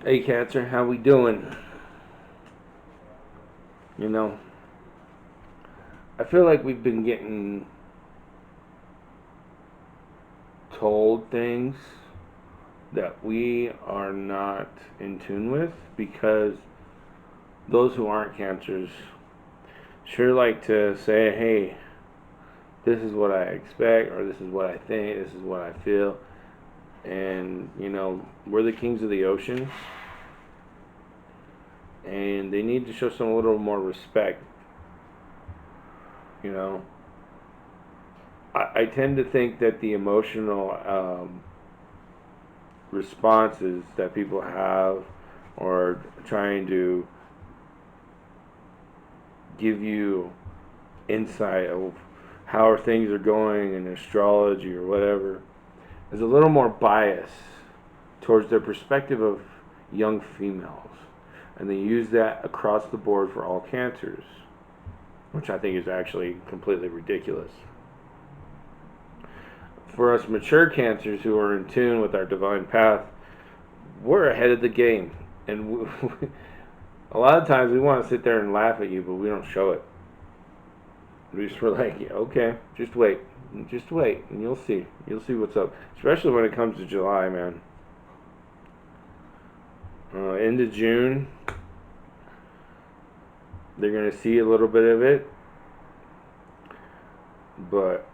Hey Cancer, how we doing? You know, I feel like we've been getting told things that we are not in tune with because those who aren't Cancers sure like to say, hey, this is what I expect, or this is what I think, this is what I feel. And, we're the kings of the ocean, and they need to show some a little more respect, you know. I tend to think that the emotional responses that people have or trying to give you insight of how things are going in astrology or whatever is a little more biased towards their perspective of young females. And they use that across the board for all cancers, which I think is actually completely ridiculous. For us mature cancers who are in tune with our divine path, we're ahead of the game. And a lot of times we want to sit there and laugh at you, but we don't show it. We just were like, yeah, okay, just wait, and you'll see. You'll see what's up. Especially when it comes to July, man. Into June, they're gonna see a little bit of it, but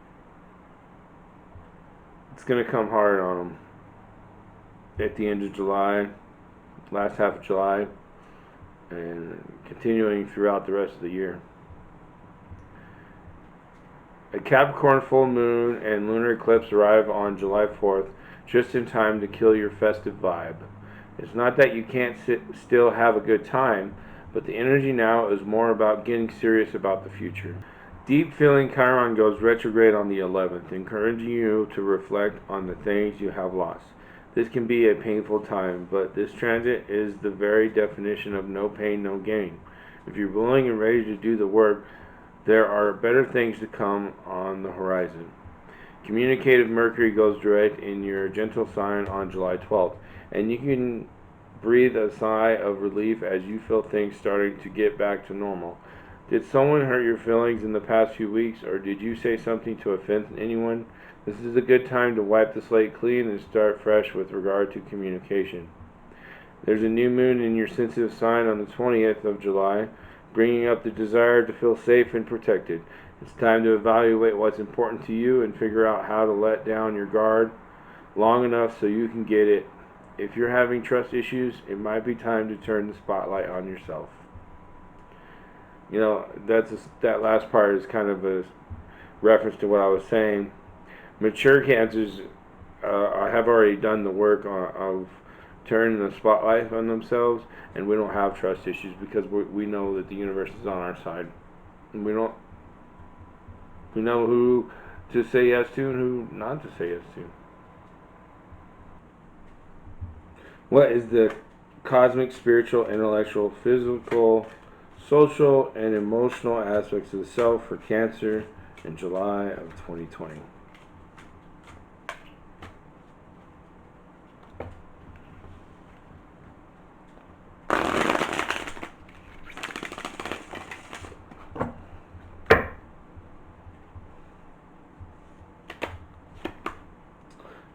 it's gonna come hard on them at the end of July, last half of July, and continuing throughout the rest of the year. A Capricorn full moon and lunar eclipse arrive on July 4th, just in time to kill your festive vibe. It's not that you can't still have a good time, but the energy now is more about getting serious about the future. Deep feeling Chiron goes retrograde on the 11th, encouraging you to reflect on the things you have lost. This can be a painful time, but this transit is the very definition of no pain, no gain. If you're willing and ready to do the work, there are better things to come on the horizon. Communicative Mercury goes direct in your gentle sign on July 12th, and you can breathe a sigh of relief as you feel things starting to get back to normal. Did someone hurt your feelings in the past few weeks, or did you say something to offend anyone? This is a good time to wipe the slate clean and start fresh with regard to communication. There's a new moon in your sensitive sign on the 20th of July, bringing up the desire to feel safe and protected. It's time to evaluate what's important to you and figure out how to let down your guard long enough so you can get it. If you're having trust issues, it might be time to turn the spotlight on yourself. That last part is kind of a reference to what I was saying. Mature cancers have already done the work of turning the spotlight on themselves, and we don't have trust issues because we know that the universe is on our side. And we know who to say yes to and who not to say yes to. What is the cosmic, spiritual, intellectual, physical, social, and emotional aspects of the self for Cancer in July of 2020?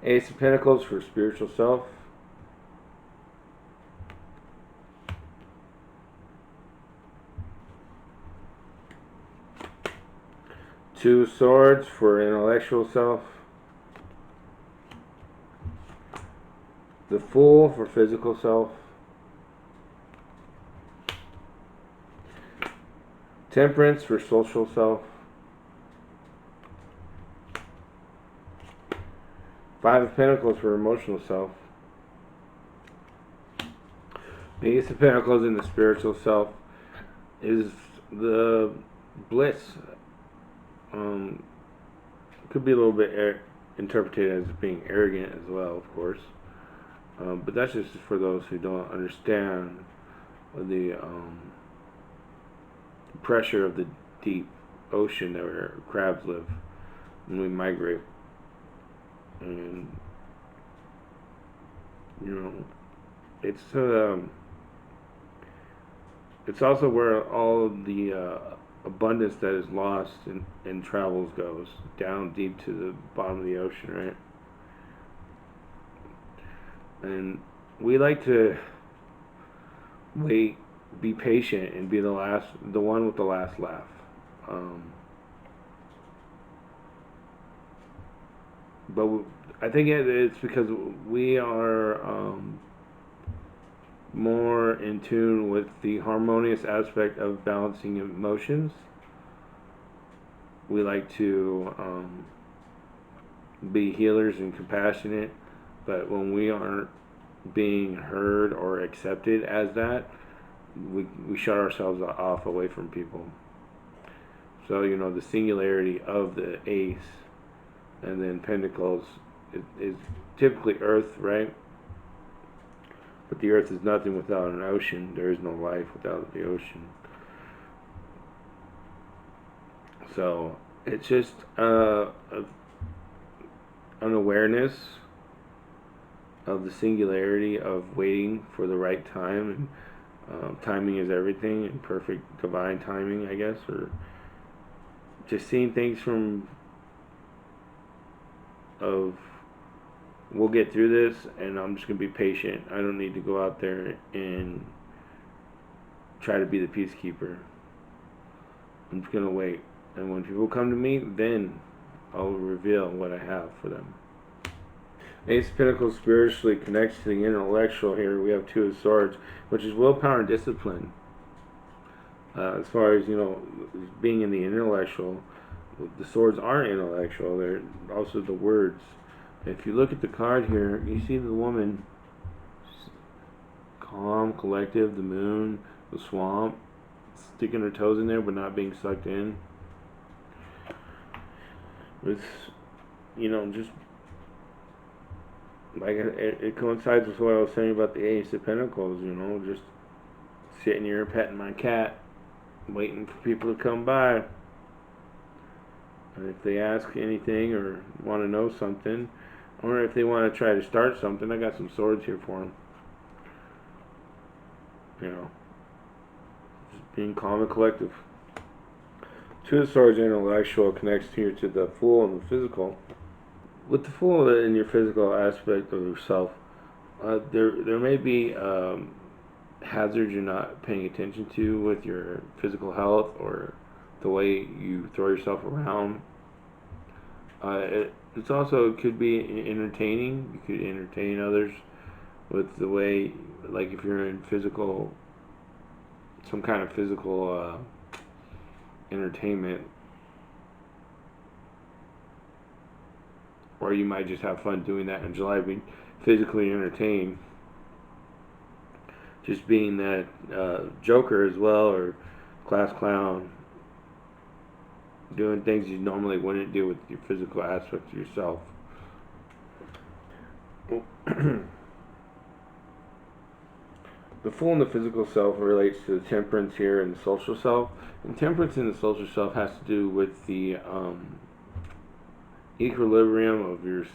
Ace of Pentacles for spiritual self. Two of Swords for intellectual self. The Fool for physical self. Temperance for social self. Five of Pentacles for emotional self. The Ace of Pentacles in the spiritual self is the bliss. Could be a little bit interpreted as being arrogant as well, of course. But that's just for those who don't understand the pressure of the deep ocean where crabs live when we migrate. And, it's also where all of the abundance that is lost in travels goes down deep to the bottom of the ocean, right? And we like to wait, be patient, and be the one with the last laugh. Um, but I think it's because we are more in tune with the harmonious aspect of balancing emotions. We like to be healers and compassionate, but when we aren't being heard or accepted as that, we shut ourselves off away from people. So, the singularity of the ace and then Pentacles is typically Earth, right? But the Earth is nothing without an ocean. There is no life without the ocean. So it's just an awareness of the singularity of waiting for the right time. And timing is everything, and perfect divine timing, I guess, or just seeing things from of we'll get through this, and I'm just gonna be patient. I don't need to go out there and try to be the peacekeeper. I'm just gonna wait, and when people come to me, then I'll reveal what I have for them. Ace of Pentacles spiritually connects to the intellectual here. We have Two of Swords, which is willpower and discipline. As far as, being in the intellectual, the swords aren't intellectual. They're also the words. If you look at the card here, you see the woman, calm, collective, the moon, the swamp, sticking her toes in there but not being sucked in. It's, just like it coincides with what I was saying about the Ace of Pentacles, just sitting here petting my cat, waiting for people to come by. And if they ask anything or want to know something, or if they want to try to start something, I got some swords here for them. Just being calm and collective. Two of Swords intellectual connects here to the Fool and the physical. With the Fool in your physical aspect of yourself, there may be hazards you're not paying attention to with your physical health or the way you throw yourself around. It's also could be entertaining. You could entertain others with the way, like if you're in some kind of physical entertainment, or you might just have fun doing that in July, being physically entertained. Just being that joker as well, or class clown, doing things you normally wouldn't do with your physical aspect of yourself. The Fool and the physical self relates to the Temperance here and the social self. And Temperance in the social self has to do with the equilibrium of your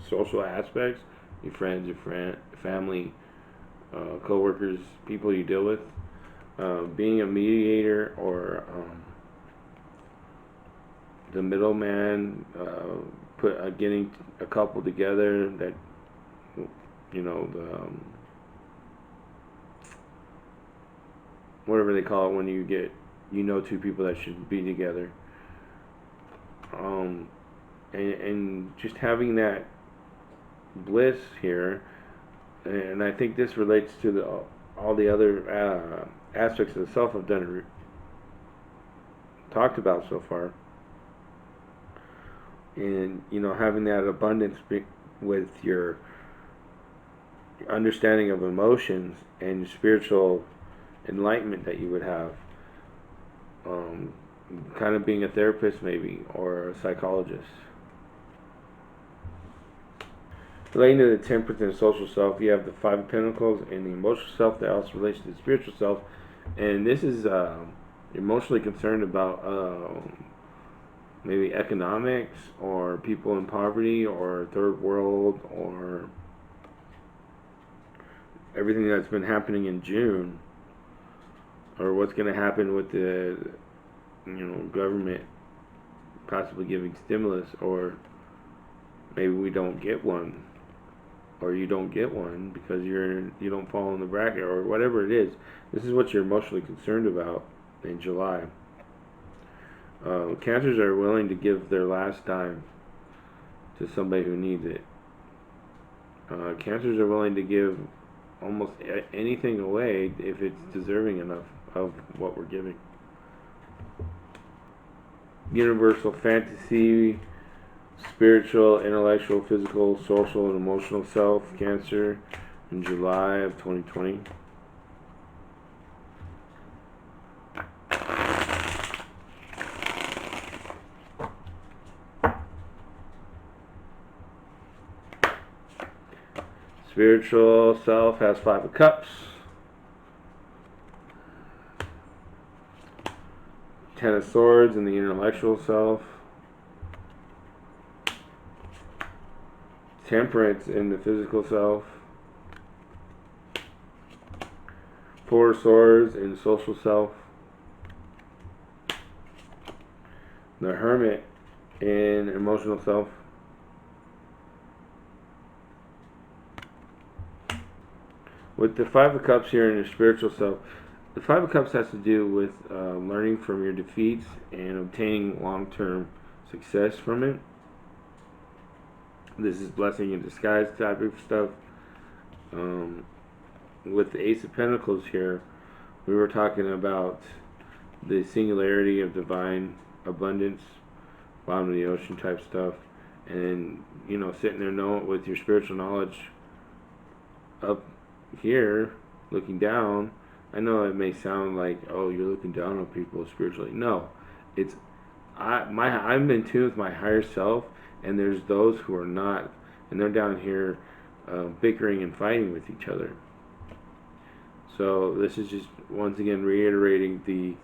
social aspects, your friends, your family, co-workers, people you deal with. Being a mediator or the middleman, getting a couple together that, the whatever they call it when you get, two people that should be together. And just having that bliss here, and I think this relates to all the other aspects of the self I've talked about so far. And having that abundance with your understanding of emotions and spiritual enlightenment that you would have, kind of being a therapist maybe or a psychologist. Relating to the Temperance and the social self, you have the Five of Pentacles and the emotional self that also relates to the spiritual self, and this is emotionally concerned about maybe economics or people in poverty or third world, or everything that's been happening in June, or what's going to happen with the government possibly giving stimulus, or maybe we don't get one, or you don't get one because you don't fall in the bracket, or whatever it is. This is what you're emotionally concerned about in July. Cancers are willing to give their last dime to somebody who needs it. Cancers are willing to give almost anything away if it's deserving enough of what we're giving. Universal fantasy, spiritual, intellectual, physical, social, and emotional self, Cancer, in July of 2020. Spiritual self has 5 of Cups. 10 of Swords in the intellectual self. Temperance in the physical self. 4 of Swords in social self. The Hermit in emotional self. With the 5 of Cups here in your spiritual self, the 5 of Cups has to do with learning from your defeats and obtaining long-term success from it. This is blessing in disguise type of stuff. With the Ace of Pentacles here, we were talking about the singularity of divine abundance, bottom of the ocean type stuff, and sitting there knowing with your spiritual knowledge up here, looking down. I know it may sound like, oh, you're looking down on people spiritually. No, it's I'm in tune with my higher self, and there's those who are not, and they're down here bickering and fighting with each other. So this is just once again reiterating the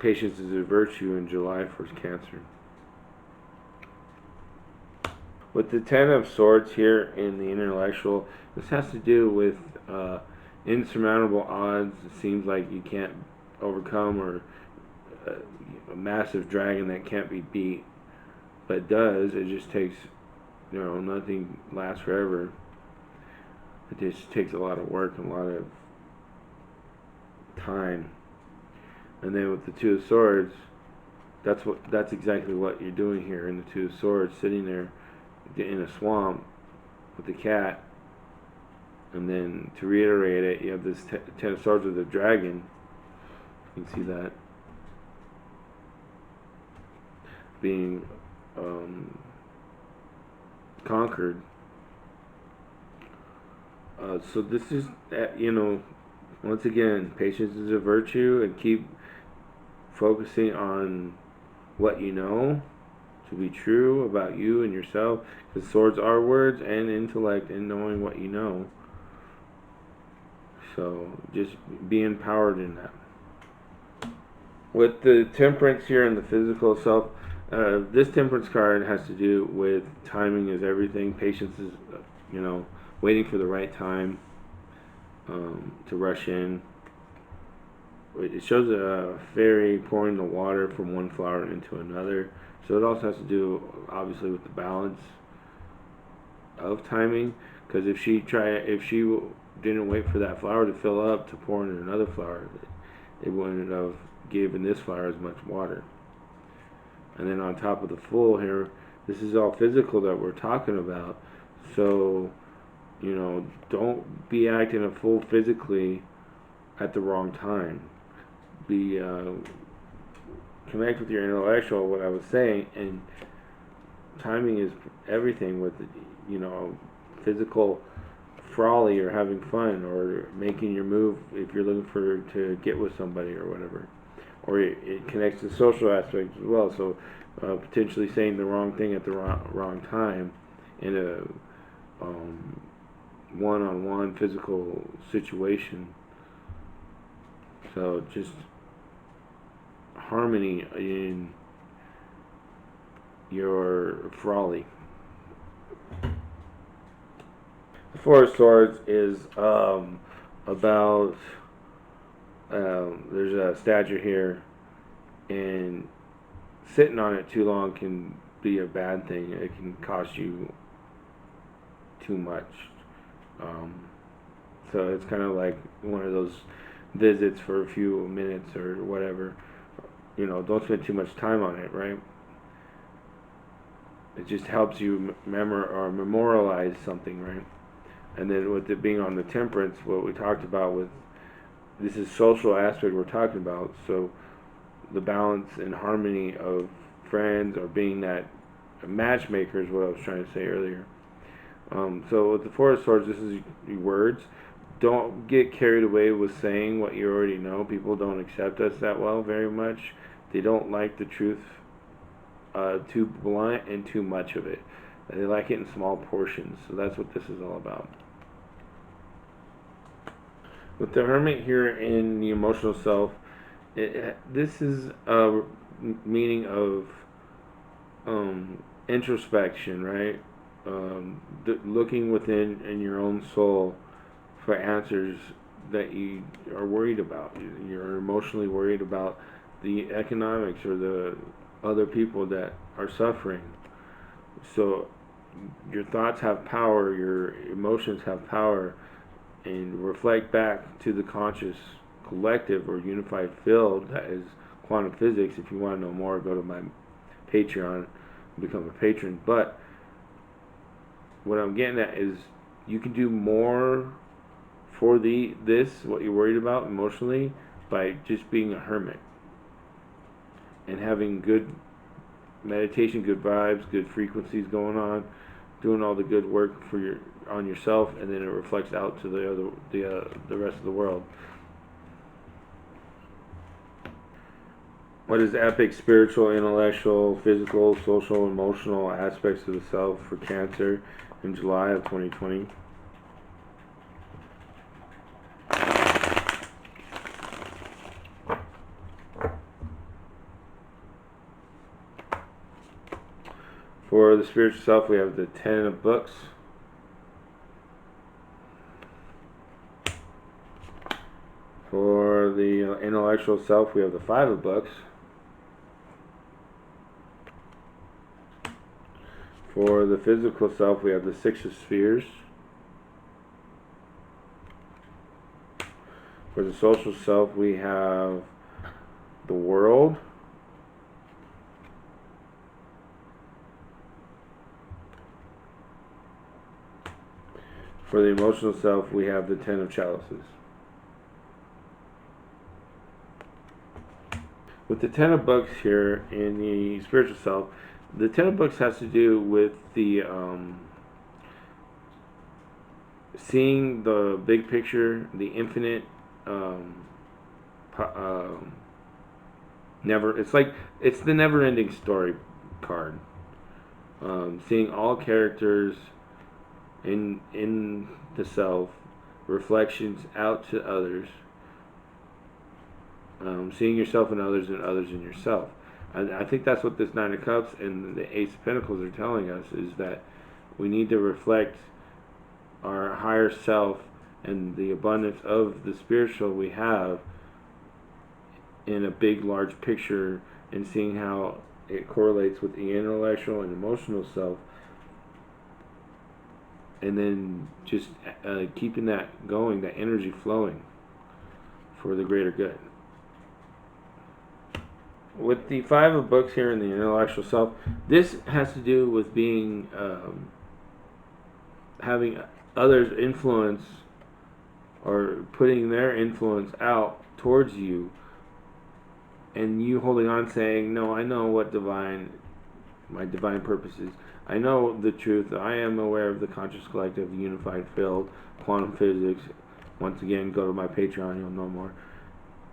patience is a virtue in July for Cancer. With the 10 of Swords here in the intellectual, this has to do with insurmountable odds. It seems like you can't overcome, or a massive dragon that can't be beat, but it does. It just takes, nothing lasts forever. It just takes a lot of work and a lot of time. And then with the 2 of Swords, that's exactly what you're doing here in the 2 of Swords, sitting there in a swamp with the cat. And then to reiterate it, you have this 10 of Swords with the dragon. You can see that being conquered. So this is, once again, patience is a virtue, and keep focusing on what you know to be true about you and yourself, because swords are words and intellect and knowing what you know. So just be empowered in that. With the Temperance here in the physical self, this Temperance card has to do with timing is everything. Patience is, waiting for the right time to rush in. It shows a fairy pouring the water from one flower into another. So it also has to do, obviously, with the balance of timing. Because if she didn't wait for that flower to fill up to pour in another flower, it wouldn't have given this flower as much water. And then on top of the Fool here, this is all physical that we're talking about. So, don't be acting a fool physically at the wrong time. Connect with your intellectual, what I was saying, and timing is everything with, physical frolic or having fun or making your move if you're looking to get with somebody or whatever. Or it connects to social aspects as well. So potentially saying the wrong thing at the wrong time in a one-on-one physical situation. So just harmony in your frolic. The Four of Swords is about there's a statue here, and sitting on it too long can be a bad thing. It can cost you too much. So it's kind of like one of those visits for a few minutes or whatever. Don't spend too much time on it, right? It just helps you memorialize something, right? And then with it being on the Temperance, what we talked about with this is social aspect we're talking about. So the balance and harmony of friends or being that matchmaker is what I was trying to say earlier. So with the Four of Swords, this is your words. Don't get carried away with saying what you already know. People don't accept us that well very much. They don't like the truth too blunt and too much of it. They like it in small portions. So that's what this is all about. With the Hermit here in the emotional self, this is a meaning of introspection, right? Looking within in your own soul for answers that you are worried about. You're emotionally worried about the economics or the other people that are suffering. So your thoughts have power, your emotions have power, and reflect back to the conscious collective or unified field that is quantum physics. If you want to know more, go to my Patreon and become a patron. But what I'm getting at is you can do more for what you're worried about emotionally by just being a hermit and having good meditation, good vibes, good frequencies going on, doing all the good work on yourself, and then it reflects out to the rest of the world. What is epic spiritual, intellectual, physical, social, emotional aspects of the self for Cancer in July of 2020? For the spiritual self, we have the Ten of Books. For the intellectual self, we have the Five of Books. For the physical self, we have the Six of Spheres. For the social self, we have the World. For the emotional self, we have the Ten of Chalices. With the Ten of Books here in the spiritual self, the Ten of Books has to do with the seeing the big picture, the infinite, it's the never-ending story card. Seeing all characters in the self, reflections out to others, seeing yourself in others and others in yourself. I think that's what this Nine of Cups and the Ace of Pentacles are telling us, is that we need to reflect our higher self and the abundance of the spiritual we have in a big, large picture, and seeing how it correlates with the intellectual and emotional self, and then just keeping that going, that energy flowing for the greater good. With the Five of Books here in the intellectual self, this has to do with being having others influence or putting their influence out towards you, and you holding on saying, no, I know what my divine purpose is. I know the truth. I am aware of the conscious collective, the unified field, quantum physics. Once again, go to my Patreon, you'll know more.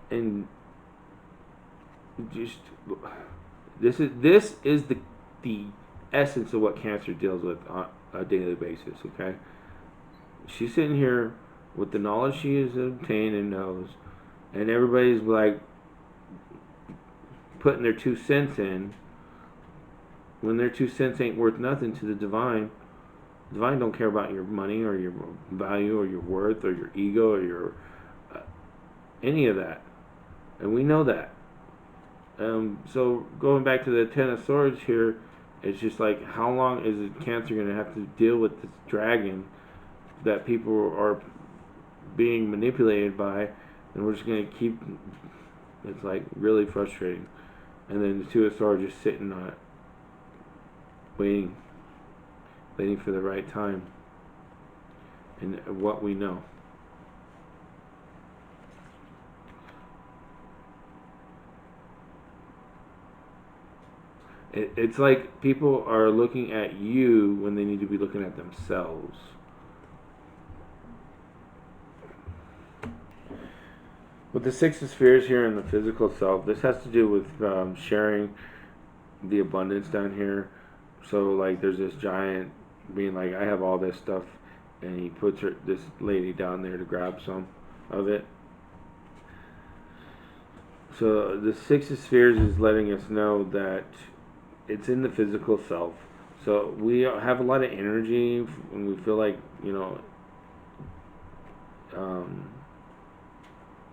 And just this is the essence of what Cancer deals with on a daily basis. Okay, she's sitting here with the knowledge she has obtained and knows, and everybody's like putting their 2 cents in when their 2 cents ain't worth nothing to the divine. Divine don't care about your money or your value or your worth or your ego or your any of that, and we know that. So going back to the Ten of Swords here, it's just like, how long is the Cancer going to have to deal with this dragon that people are being manipulated by, and we're just going to keep. It's like really frustrating. And then the Two of Swords just sitting on it, waiting for the right time and what we know. It's like people are looking at you when they need to be looking at themselves. With the Six of Spheres here in the physical self, this has to do with sharing the abundance down here. So like there's this giant being like, I have all this stuff, and he puts this lady down there to grab some of it. So the Six of Spheres is letting us know that it's in the physical self. So we have a lot of energy, and we feel like,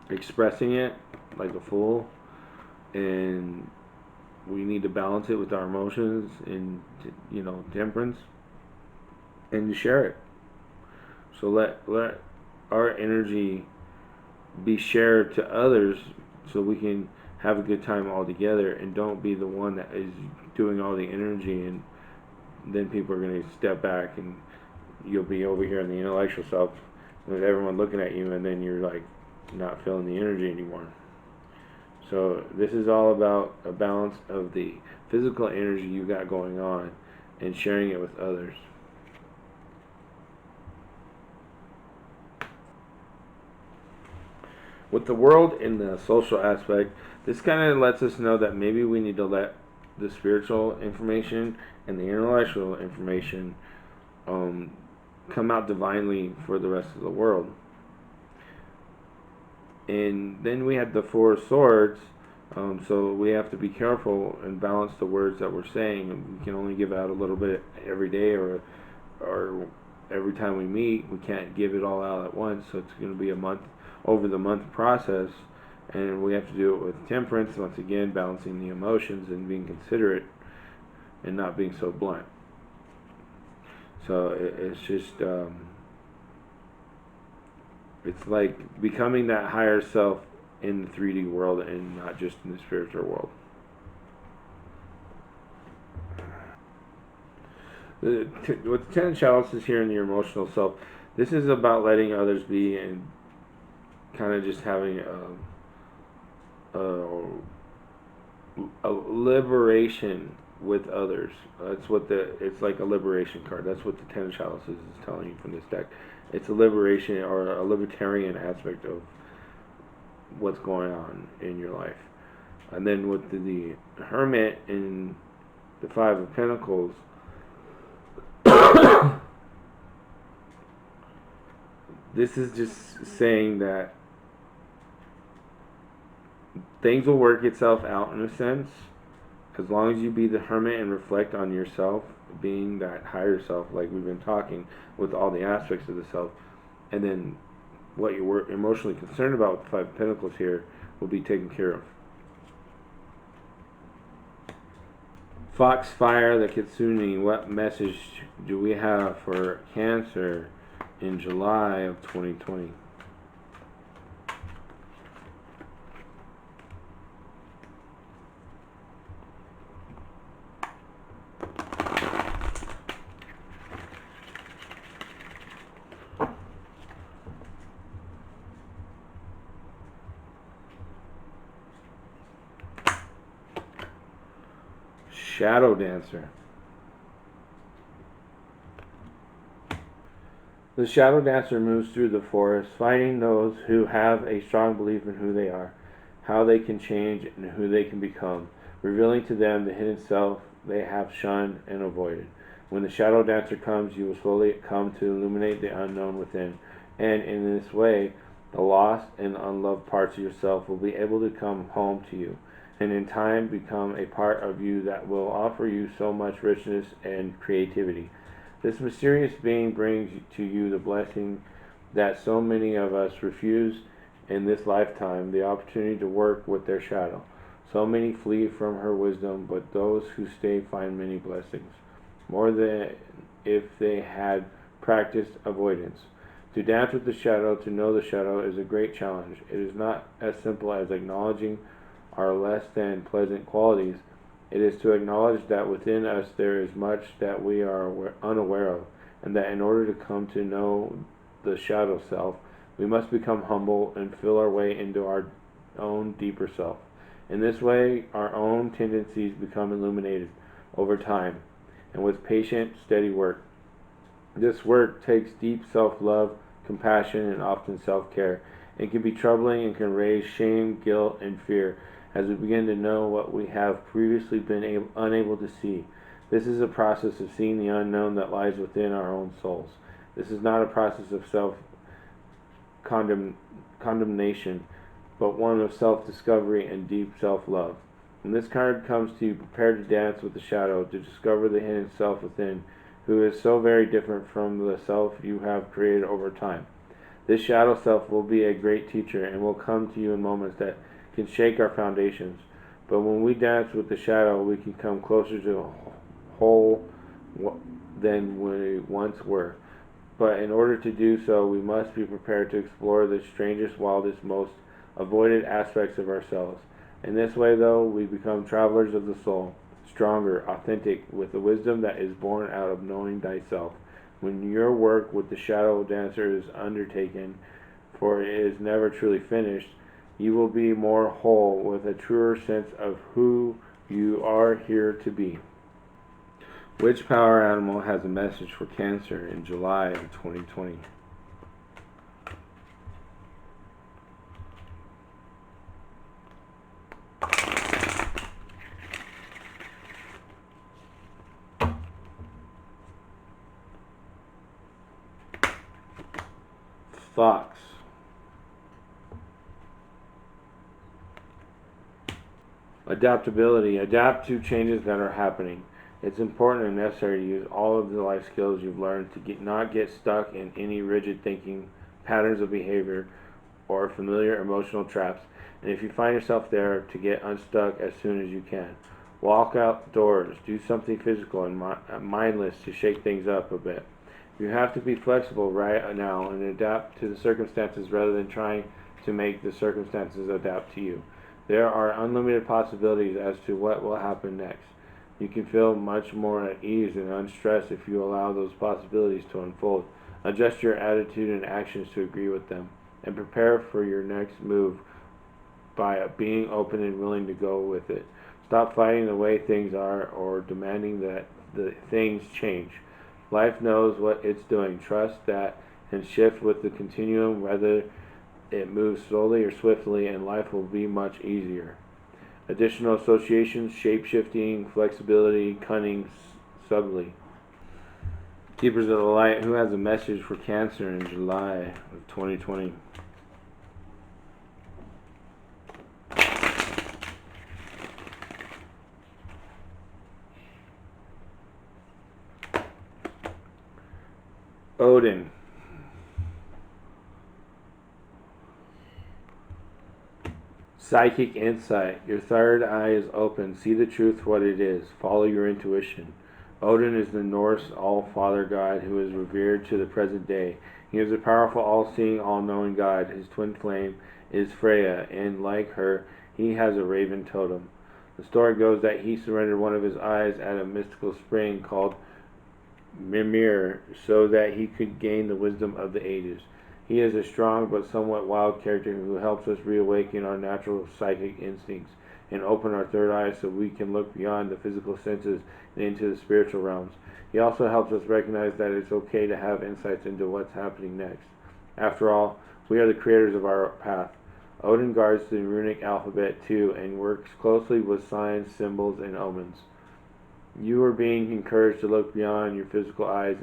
expressing it like a fool, and we need to balance it with our emotions and temperance, and share it. So let our energy be shared to others, so we can have a good time all together, and don't be the one that is doing all the energy, and then people are going to step back, and you'll be over here in the intellectual self with everyone looking at you, and then you're like not feeling the energy anymore. So this is all about a balance of the physical energy you got going on and sharing it with others. With the world in the social aspect, this kind of lets us know that maybe we need to let the spiritual information and the intellectual information come out divinely for the rest of the world. And then we have the Four of Swords, so we have to be careful and balance the words that we're saying. We can only give out a little bit every day, or every time we meet. We can't give it all out at once, so it's going to be a month, over the month process, and we have to do it with temperance, once again balancing the emotions and being considerate and not being so blunt. So it's just it's like becoming that higher self in the 3D world and not just in the spiritual world. With the Ten of Chalices here in your emotional self, this is about letting others be and kind of just having a liberation with others. That's what it's like, a liberation card. That's what the Ten of Chalices is telling you from this deck. It's a liberation or a libertarian aspect of what's going on in your life. And then with the Hermit and the Five of Pentacles, this is just saying that things will work itself out in a sense, as long as you be the hermit and reflect on yourself, being that higher self, like we've been talking, with all the aspects of the self, and then what you were emotionally concerned about with the Five of Pentacles here will be taken care of. Foxfire, the Kitsune, what message do we have for Cancer in July of 2020? Shadow Dancer. The Shadow Dancer moves through the forest, fighting those who have a strong belief in who they are, how they can change, and who they can become, revealing to them the hidden self they have shunned and avoided. When the Shadow Dancer comes, you will slowly come to illuminate the unknown within, and in this way, the lost and unloved parts of yourself will be able to come home to you, and in time become a part of you that will offer you so much richness and creativity. This mysterious being brings to you the blessing that so many of us refuse in this lifetime, the opportunity to work with their shadow. So many flee from her wisdom, but those who stay find many blessings, more than if they had practiced avoidance. To dance with the shadow, to know the shadow, is a great challenge. It is not as simple as acknowledging our less than pleasant qualities. It is to acknowledge that within us there is much that we are unaware of, and that in order to come to know the shadow self, we must become humble and feel our way into our own deeper self. In this way, our own tendencies become illuminated over time, and with patient, steady work. This work takes deep self-love, compassion, and often self-care. It can be troubling and can raise shame, guilt, and fear as we begin to know what we have previously been unable to see. This is a process of seeing the unknown that lies within our own souls. This is not a process of self-condemnation, but one of self-discovery and deep self-love. And this card comes to you prepared to dance with the shadow, to discover the hidden self within, who is so very different from the self you have created over time. This shadow self will be a great teacher and will come to you in moments that can shake our foundations. But when we dance with the shadow, we can come closer to whole than we once were. But in order to do so, we must be prepared to explore the strangest, wildest, most avoided aspects of ourselves. In this way, though, we become travelers of the soul, stronger, authentic, with the wisdom that is born out of knowing thyself. When your work with the shadow dancer is undertaken, for it is never truly finished, you will be more whole with a truer sense of who you are here to be. Which power animal has a message for Cancer in July of 2020? Fox. Adaptability. Adapt to changes that are happening. It's important and necessary to use all of the life skills you've learned to not get stuck in any rigid thinking, patterns of behavior, or familiar emotional traps. And if you find yourself there, to get unstuck as soon as you can. Walk outdoors. Do something physical and mindless to shake things up a bit. You have to be flexible right now and adapt to the circumstances rather than trying to make the circumstances adapt to you. There are unlimited possibilities as to what will happen next. You can feel much more at ease and unstressed if you allow those possibilities to unfold. Adjust your attitude and actions to agree with them, and prepare for your next move by being open and willing to go with it. Stop fighting the way things are or demanding that the things change. Life knows what it's doing. Trust that and shift with the continuum, whether it moves slowly or swiftly, and life will be much easier. Additional associations, shape-shifting, flexibility, cunning, subtly. Keepers of the Light, who has a message for Cancer in July of 2020? Odin. Psychic insight. Your third eye is open. See the truth for what it is. Follow your intuition. Odin is the Norse all-father god who is revered to the present day. He is a powerful, all-seeing, all-knowing god. His twin flame is Freya, and like her, he has a raven totem. The story goes that he surrendered one of his eyes at a mystical spring called Mimir so that he could gain the wisdom of the ages. He is a strong but somewhat wild character who helps us reawaken our natural psychic instincts and open our third eye so we can look beyond the physical senses and into the spiritual realms. He also helps us recognize that it's okay to have insights into what's happening next. After all, we are the creators of our path. Odin guards the runic alphabet too and works closely with signs, symbols, and omens. You are being encouraged to look beyond your physical eyes,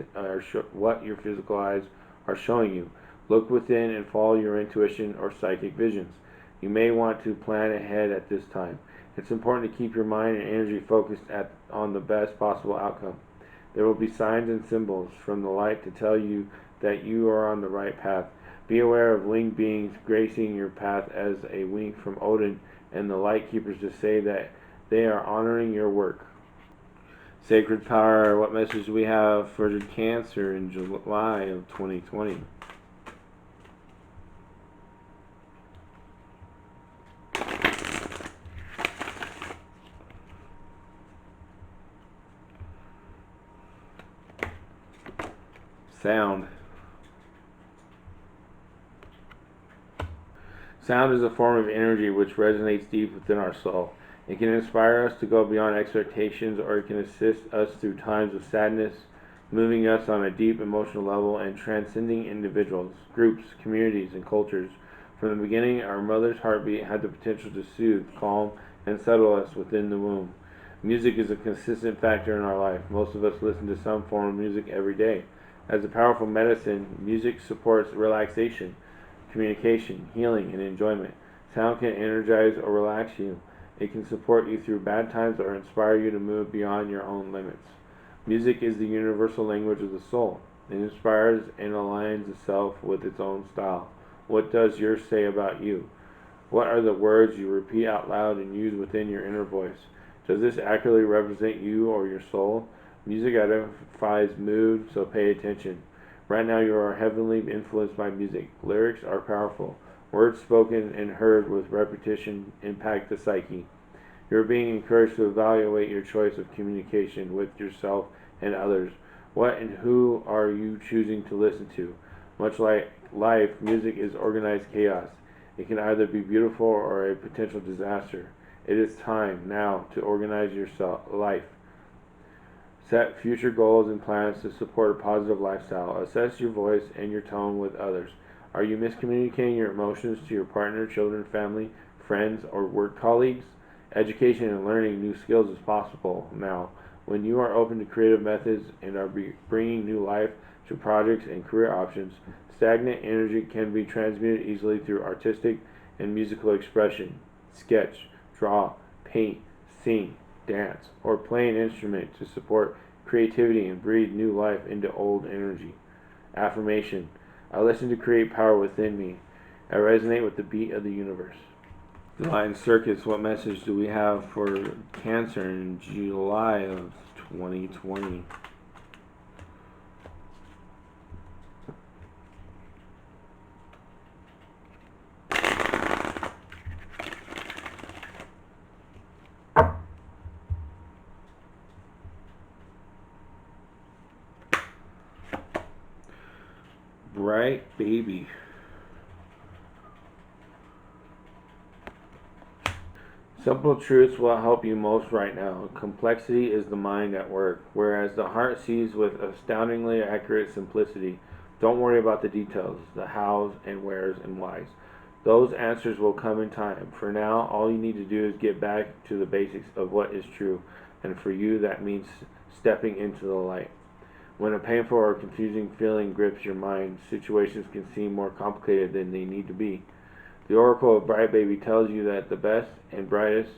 what your physical eyes are showing you. Look within and follow your intuition or psychic visions. You may want to plan ahead at this time. It's important to keep your mind and energy focused on the best possible outcome. There will be signs and symbols from the light to tell you that you are on the right path. Be aware of winged beings gracing your path as a wink from Odin and the light keepers to say that they are honoring your work. Sacred Power, what message do we have for Cancer in July of 2020? Sound. Sound is a form of energy which resonates deep within our soul. It can inspire us to go beyond expectations, or it can assist us through times of sadness, moving us on a deep emotional level and transcending individuals, groups, communities, and cultures. From the beginning, our mother's heartbeat had the potential to soothe, calm, and settle us within the womb. Music is a consistent factor in our life. Most of us listen to some form of music every day. As a powerful medicine, music supports relaxation, communication, healing, and enjoyment. Sound can energize or relax you. It can support you through bad times or inspire you to move beyond your own limits. Music is the universal language of the soul. It inspires and aligns itself with its own style. What does yours say about you? What are the words you repeat out loud and use within your inner voice? Does this accurately represent you or your soul? Music identifies mood, so pay attention. Right now you are heavily influenced by music. Lyrics are powerful. Words spoken and heard with repetition impact the psyche. You are being encouraged to evaluate your choice of communication with yourself and others. What and who are you choosing to listen to? Much like life, music is organized chaos. It can either be beautiful or a potential disaster. It is time now to organize your life. Set future goals and plans to support a positive lifestyle. Assess your voice and your tone with others. Are you miscommunicating your emotions to your partner, children, family, friends, or work colleagues? Education and learning new skills is possible now. When you are open to creative methods and are bringing new life to projects and career options, stagnant energy can be transmuted easily through artistic and musical expression. Sketch, draw, paint, sing, dance, or play an instrument to support creativity and breathe new life into old energy. Affirmation. I listen to create power within me. I resonate with the beat of the universe. Divine Circuits, what message do we have for Cancer in July of 2020? Bright Baby. Simple truths will help you most right now. Complexity is the mind at work, whereas the heart sees with astoundingly accurate simplicity. Don't worry about the details, the hows and wheres and whys. Those answers will come in time. For now, all you need to do is get back to the basics of what is true, and for you that means stepping into the light. When a painful or confusing feeling grips your mind, situations can seem more complicated than they need to be. The Oracle of Bright Baby tells you that the best and brightest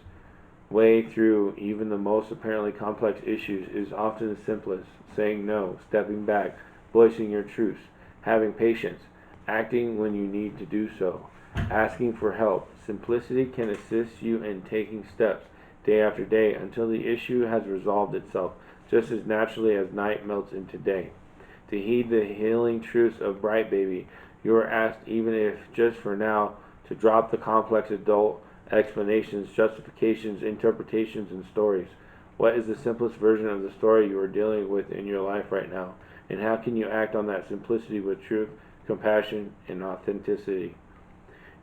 way through even the most apparently complex issues is often the simplest: saying no, stepping back, voicing your truths, having patience, acting when you need to do so, asking for help. Simplicity can assist you in taking steps day after day until the issue has resolved itself, just as naturally as night melts into day. To heed the healing truths of Bright Baby, you are asked, even if just for now, to drop the complex adult explanations, justifications, interpretations, and stories. What is the simplest version of the story you are dealing with in your life right now? And how can you act on that simplicity with truth, compassion, and authenticity?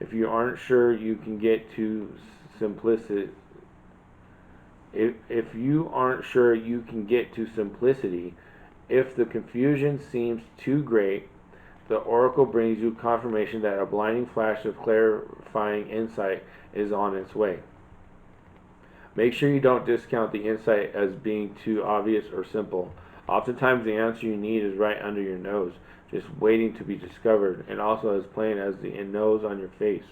If you aren't sure you can get to simplicity, if you aren't sure you can get to simplicity, if the confusion seems too great, the Oracle brings you confirmation that a blinding flash of clarifying insight is on its way. Make sure you don't discount the insight as being too obvious or simple. Oftentimes the answer you need is right under your nose, just waiting to be discovered, and also as plain as the nose on your face.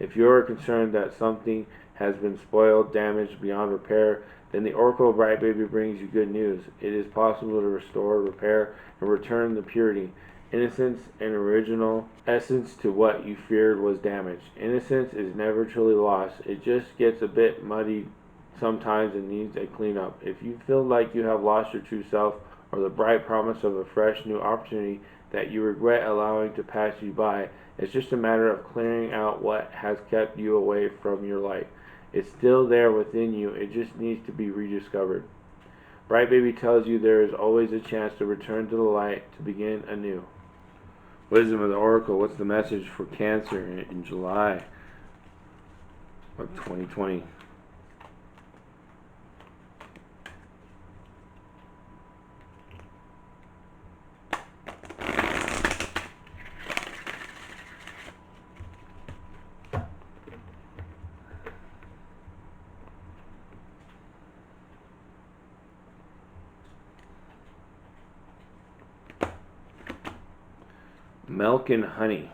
If you are concerned that something has been spoiled, damaged beyond repair, then the Oracle of Bright Baby brings you good news. It is possible to restore, repair, and return the purity, innocence, and original essence to what you feared was damaged. Innocence is never truly lost. It just gets a bit muddy sometimes and needs a cleanup. If you feel like you have lost your true self or the bright promise of a fresh new opportunity that you regret allowing to pass you by, it's just a matter of clearing out what has kept you away from your light. It's still there within you, it just needs to be rediscovered. Bright Baby tells you there is always a chance to return to the light, to begin anew. Wisdom of the Oracle, what's the message for Cancer in July of 2020? Milk and honey.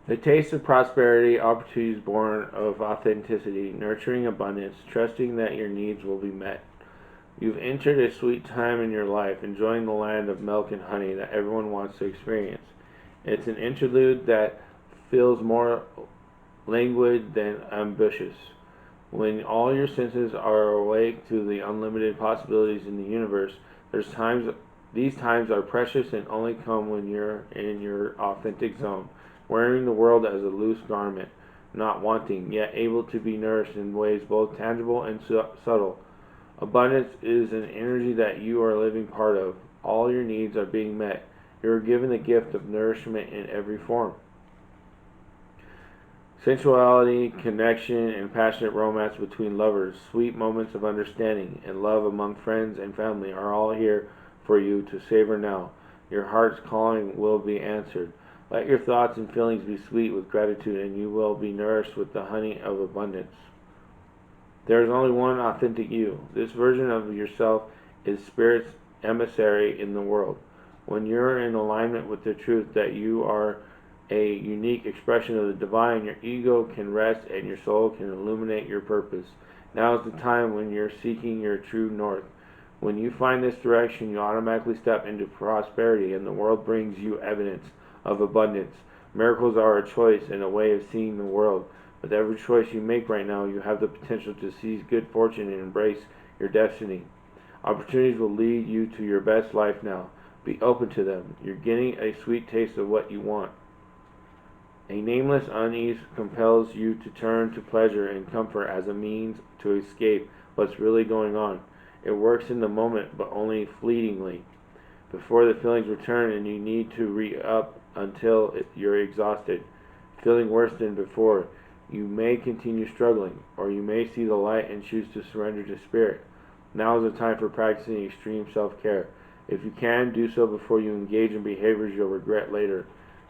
The taste of prosperity, opportunities born of authenticity, nurturing abundance, trusting that your needs will be met. You've entered a sweet time in your life, enjoying the land of milk and honey that everyone wants to experience. It's an interlude that feels more languid than ambitious. When all your senses are awake to the unlimited possibilities in the universe, these times are precious and only come when you're in your authentic zone, wearing the world as a loose garment, not wanting, yet able to be nourished in ways both tangible and subtle. Abundance is an energy that you are living part of. All your needs are being met. You are given the gift of nourishment in every form. Sensuality, connection, and passionate romance between lovers, sweet moments of understanding, and love among friends and family are all here for you to savor now. Your heart's calling will be answered. Let your thoughts and feelings be sweet with gratitude, and you will be nourished with the honey of abundance. There is only one authentic you. This version of yourself is Spirit's emissary in the world. When you're in alignment with the truth that you are a unique expression of the divine, your ego can rest and your soul can illuminate your purpose. Now is the time when you're seeking your true north. When you find this direction, you automatically step into prosperity, and the world brings you evidence of abundance. Miracles are a choice and a way of seeing the world. With every choice you make right now, you have the potential to seize good fortune and embrace your destiny. Opportunities will lead you to your best life now. Be open to them. You're getting a sweet taste of what you want. A nameless unease compels you to turn to pleasure and comfort as a means to escape what's really going on. It works in the moment, but only fleetingly, before the feelings return and you need to re-up until you're exhausted, feeling worse than before. You may continue struggling, or you may see the light and choose to surrender to Spirit. Now is the time for practicing extreme self-care. If you can, do so before you engage in behaviors you'll regret later.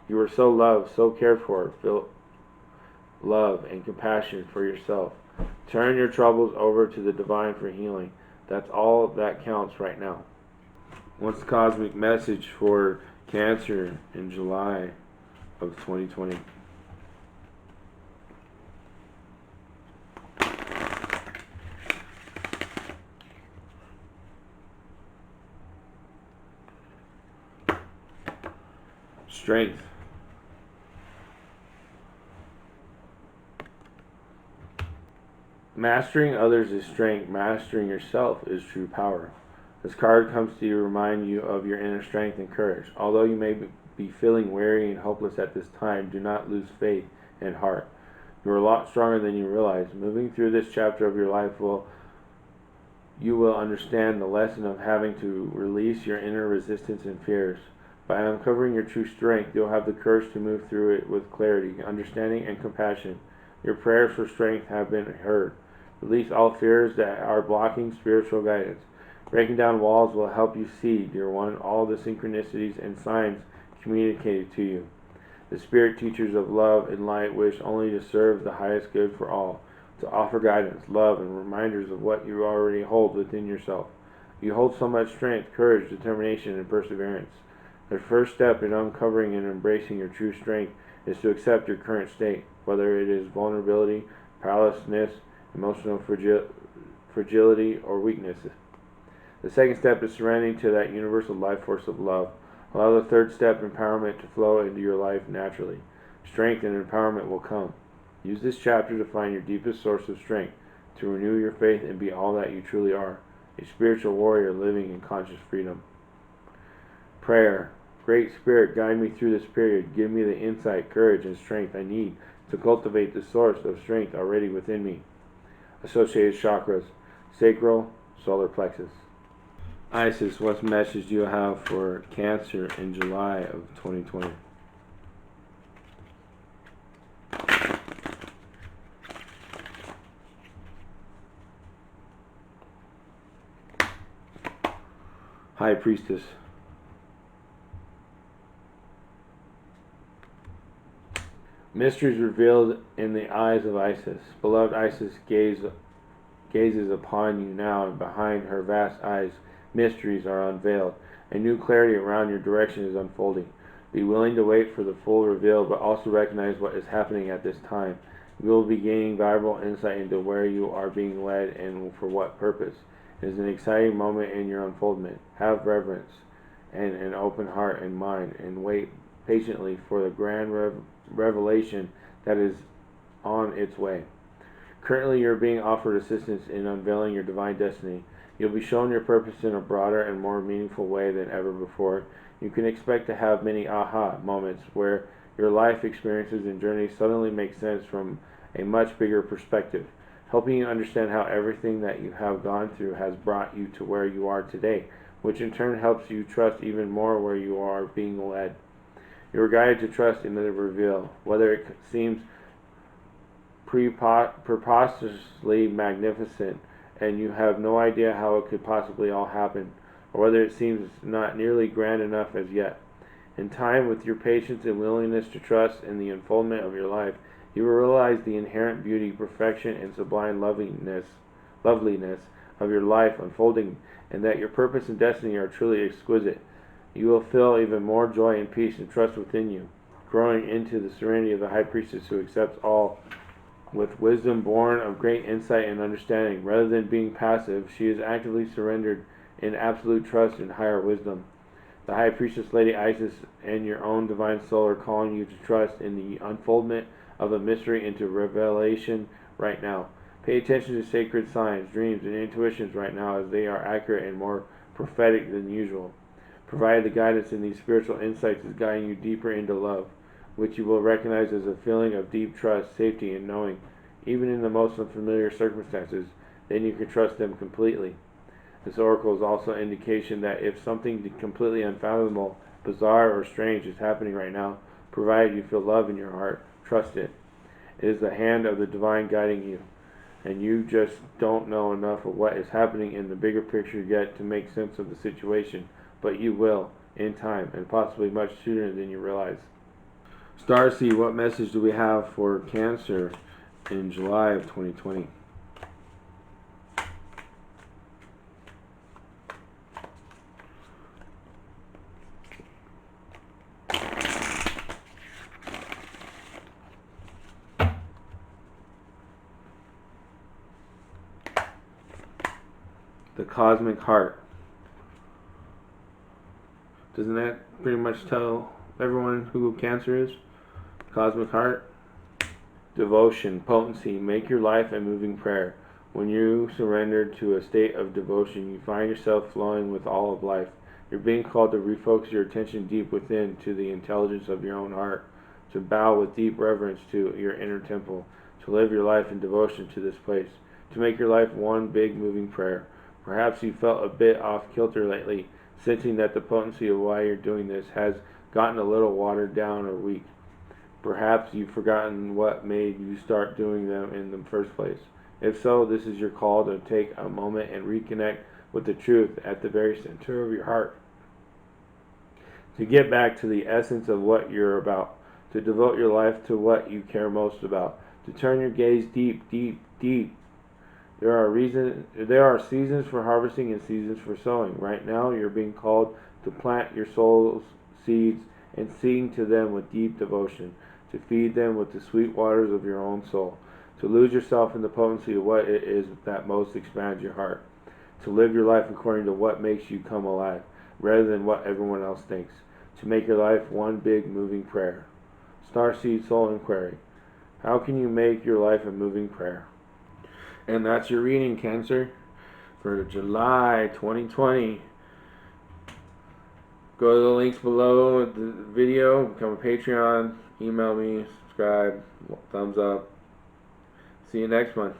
You are so loved, so cared for. Feel love and compassion for yourself. Turn your troubles over to the divine for healing. That's all that counts right now. What's the cosmic message for Cancer in July of 2020? Strength. Mastering others is strength. Mastering yourself is true power. This card comes to remind you of your inner strength and courage. Although you may be feeling weary and hopeless at this time, do not lose faith and heart. You are a lot stronger than you realize. Moving through this chapter of your life, you will understand the lesson of having to release your inner resistance and fears. By uncovering your true strength, you'll have the courage to move through it with clarity, understanding, and compassion. Your prayers for strength have been heard. Release all fears that are blocking spiritual guidance. Breaking down walls will help you see, dear one, all the synchronicities and signs communicated to you. The spirit teachers of love and light wish only to serve the highest good for all, to offer guidance, love, and reminders of what you already hold within yourself. You hold so much strength, courage, determination, and perseverance. The first step in uncovering and embracing your true strength is to accept your current state, whether it is vulnerability, powerlessness, emotional fragility, or weakness. The second step is surrendering to that universal life force of love. Allow the third step, empowerment, to flow into your life naturally. Strength and empowerment will come. Use this chapter to find your deepest source of strength, to renew your faith and be all that you truly are, a spiritual warrior living in conscious freedom. Prayer. Great Spirit, guide me through this period. Give me the insight, courage, and strength I need to cultivate the source of strength already within me. Associated chakras. Sacral, solar plexus. Isis, what message do you have for Cancer in July of 2020? High Priestess. Mysteries revealed in the eyes of Isis. Beloved Isis gazes upon you now, and behind her vast eyes, mysteries are unveiled. A new clarity around your direction is unfolding. Be willing to wait for the full reveal, but also recognize what is happening at this time. You will be gaining valuable insight into where you are being led and for what purpose. It is an exciting moment in your unfoldment. Have reverence and an open heart and mind, and wait patiently for the grand revelation that is on its way. Currently, you're being offered assistance in unveiling your divine destiny. You'll be shown your purpose in a broader and more meaningful way than ever before. You can expect to have many aha moments where your life experiences and journeys suddenly make sense from a much bigger perspective, helping you understand how everything that you have gone through has brought you to where you are today, which in turn helps you trust even more where you are being led. You are guided to trust in the reveal, whether it seems preposterously magnificent and you have no idea how it could possibly all happen, or whether it seems not nearly grand enough as yet. In time, with your patience and willingness to trust in the unfoldment of your life, you will realize the inherent beauty, perfection, and sublime loveliness of your life unfolding, and that your purpose and destiny are truly exquisite. You will feel even more joy and peace and trust within you, growing into the serenity of the High Priestess who accepts all with wisdom born of great insight and understanding. Rather than being passive, she is actively surrendered in absolute trust and higher wisdom. The High Priestess Lady Isis and your own divine soul are calling you to trust in the unfoldment of a mystery into revelation right now. Pay attention to sacred signs, dreams, and intuitions right now, as they are accurate and more prophetic than usual. Provided the guidance in these spiritual insights is guiding you deeper into love, which you will recognize as a feeling of deep trust, safety, and knowing, even in the most unfamiliar circumstances, then you can trust them completely. This oracle is also an indication that if something completely unfathomable, bizarre, or strange is happening right now, provided you feel love in your heart, trust it. It is the hand of the divine guiding you, and you just don't know enough of what is happening in the bigger picture yet to make sense of the situation, but you will, in time, and possibly much sooner than you realize. Starseed, what message do we have for Cancer in July of 2020? The Cosmic Heart. Doesn't that pretty much tell everyone who Cancer is? Cosmic Heart. Devotion, potency. Make your life a moving prayer. When you surrender to a state of devotion, you find yourself flowing with all of life. You're being called to refocus your attention deep within to the intelligence of your own heart, to bow with deep reverence to your inner temple, to live your life in devotion to this place, to make your life one big moving prayer. Perhaps you felt a bit off kilter lately, sensing that the potency of why you're doing this has gotten a little watered down or weak. Perhaps you've forgotten what made you start doing them in the first place. If so, this is your call to take a moment and reconnect with the truth at the very center of your heart. To get back to the essence of what you're about. To devote your life to what you care most about. To turn your gaze deep, deep, deep. There are seasons for harvesting and seasons for sowing. Right now, you're being called to plant your soul's seeds, and sing to them with deep devotion, to feed them with the sweet waters of your own soul, to lose yourself in the potency of what it is that most expands your heart, to live your life according to what makes you come alive, rather than what everyone else thinks, to make your life one big moving prayer. Starseed Soul Inquiry. How can you make your life a moving prayer? And that's your reading, Cancer, for July 2020. Go to the links below the video, become a Patreon, email me, subscribe, thumbs up. See you next month.